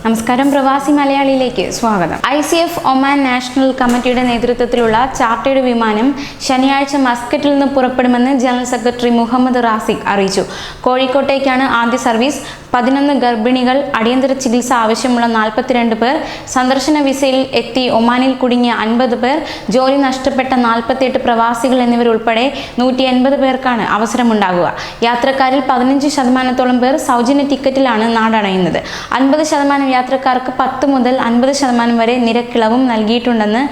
നമസ്കാരം, പ്രവാസി മലയാളിയിലേക്ക് സ്വാഗതം. ICF ഒമാൻ നാഷണൽ കമ്മിറ്റിയുടെ നേതൃത്വത്തിലുള്ള ചാർട്ടേഡ് വിമാനം ശനിയാഴ്ച മസ്കറ്റിൽ നിന്ന് പുറപ്പെടുമെന്ന് ജനറൽ സെക്രട്ടറി മുഹമ്മദ് റാസിഖ് അറിയിച്ചു. കോഴിക്കോട്ടേക്കാണ് ആദ്യ സർവീസ്. 11 ഗർഭിണികൾ, അടിയന്തര ചികിത്സ ആവശ്യമുള്ള 42 പേർ, സന്ദർശന വിസയിൽ എത്തി ഒമാനിൽ കുടുങ്ങിയ 50 പേർ, ജോലി നഷ്ടപ്പെട്ട 48 പ്രവാസികൾ എന്നിവരുൾപ്പെടെ 180 പേർക്കാണ് അവസരമുണ്ടാകുക. യാത്രക്കാരിൽ 15% പേർ സൗജന്യ ടിക്കറ്റിലാണ് നാടണയുന്നത്. 50% യാത്രക്കാർക്ക് 10 മുതൽ 50% വരെ നിരക്കിളവും നൽകിയിട്ടുണ്ടെന്ന്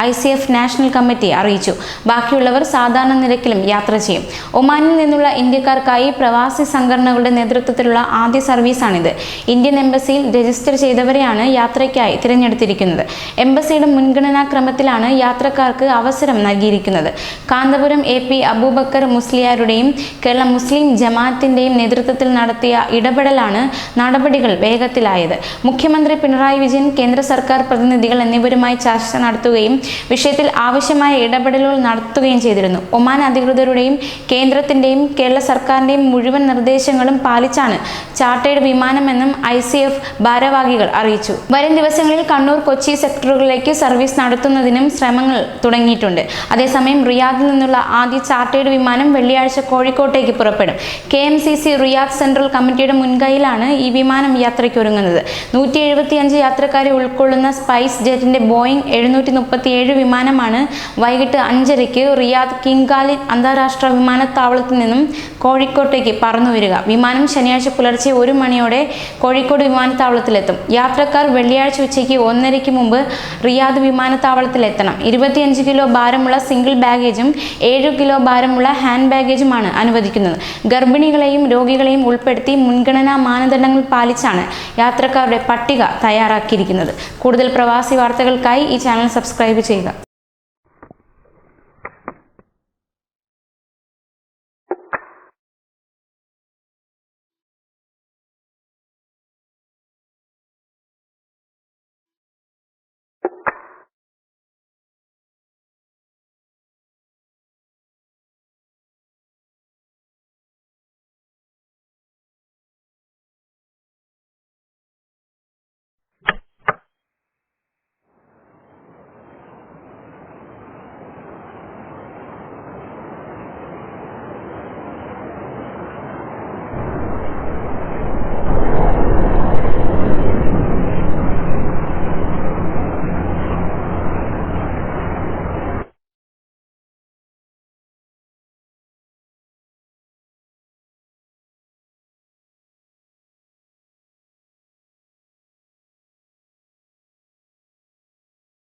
ICF നാഷണൽ കമ്മിറ്റി അറിയിച്ചു. ബാക്കിയുള്ളവർ സാധാരണ നിരക്കിലും യാത്ര ചെയ്യും. ഒമാനിൽ നിന്നുള്ള ഇന്ത്യക്കാർക്കായി പ്രവാസി സംഘടനകളുടെ നേതൃത്വത്തിലുള്ള ആദ്യ സർവീസാണിത്. ഇന്ത്യൻ എംബസിയിൽ രജിസ്റ്റർ ചെയ്തവരെയാണ് യാത്രയ്ക്കായി തിരഞ്ഞെടുത്തിരിക്കുന്നത്. എംബസിയുടെ മുൻഗണനാ ക്രമത്തിലാണ് യാത്രക്കാർക്ക് അവസരം നൽകിയിരിക്കുന്നത്. കാന്തപുരം AP അബൂബക്കർ മുസ്ലിയാരുടെയും കേരള മുസ്ലിം ജമാഅത്തിന്റെയും നേതൃത്വത്തിൽ നടത്തിയ ഇടപെടലാണ് നടപടികൾ വേഗത്തിലായത്. മുഖ്യമന്ത്രി പിണറായി വിജയൻ, കേന്ദ്ര സർക്കാർ പ്രതിനിധികൾ എന്നിവരുമായി ചർച്ച നടത്തുകയും വിഷയത്തിൽ ആവശ്യമായ ഇടപെടലുകൾ നടത്തുകയും ചെയ്തിരുന്നു. ഒമാൻ അധികൃതരുടെയും കേന്ദ്രത്തിന്റെയും കേരള സർക്കാരിന്റെയും മുഴുവൻ നിർദ്ദേശങ്ങളും പാലിച്ചാണ് ചാർട്ടേഡ് വിമാനമെന്നും ICF ഭാരവാഹികൾ അറിയിച്ചു. വരും ദിവസങ്ങളിൽ കണ്ണൂർ, കൊച്ചി സെക്ടറുകളിലേക്ക് സർവീസ് നടത്തുന്നതിനും ശ്രമങ്ങൾ തുടങ്ങിയിട്ടുണ്ട്. അതേസമയം റിയാദിൽ നിന്നുള്ള ആദ്യ ചാർട്ടേഡ് വിമാനം വെള്ളിയാഴ്ച കോഴിക്കോട്ടേക്ക് പുറപ്പെടും. KMCC റിയാദ് സെൻട്രൽ കമ്മിറ്റിയുടെ മുൻകൈയിലാണ് ഈ വിമാനം യാത്രയ്ക്കൊരുങ്ങുന്നത്. 175 യാത്രക്കാരെ ഉൾക്കൊള്ളുന്ന സ്പൈസ് ജെറ്റിന്റെ ബോയിങ് 737 വിമാനമാണ് വൈകിട്ട് 5:30 റിയാദ് കിങ് ഖാലിദ് അന്താരാഷ്ട്ര വിമാനത്താവളത്തിൽ നിന്നും കോഴിക്കോട്ടേക്ക് പറന്നുവരിക. വിമാനം ശനിയാഴ്ച പുലർച്ചെ 1 മണിയോടെ കോഴിക്കോട് വിമാനത്താവളത്തിലെത്തും. യാത്രക്കാർ വെള്ളിയാഴ്ച ഉച്ചയ്ക്ക് 1:30 മുമ്പ് റിയാദ് വിമാനത്താവളത്തിലെത്തണം. 25 കിലോ ഭാരമുള്ള സിംഗിൾ ബാഗേജും 7 കിലോ ഭാരമുള്ള ഹാൻഡ് ബാഗേജുമാണ് അനുവദിക്കുന്നത്. ഗർഭിണികളെയും രോഗികളെയും ഉൾപ്പെടുത്തി മുൻഗണനാ മാനദണ്ഡങ്ങൾ പാലിച്ചാണ് യാത്രക്കാരുടെ പട്ടിക തയ്യാറാക്കിയിരിക്കുന്നത്. കൂടുതൽ പ്രവാസി വാർത്തകൾക്കായി ഈ ചാനൽ സബ്സ്ക്രൈബ് ചെയ്യുക.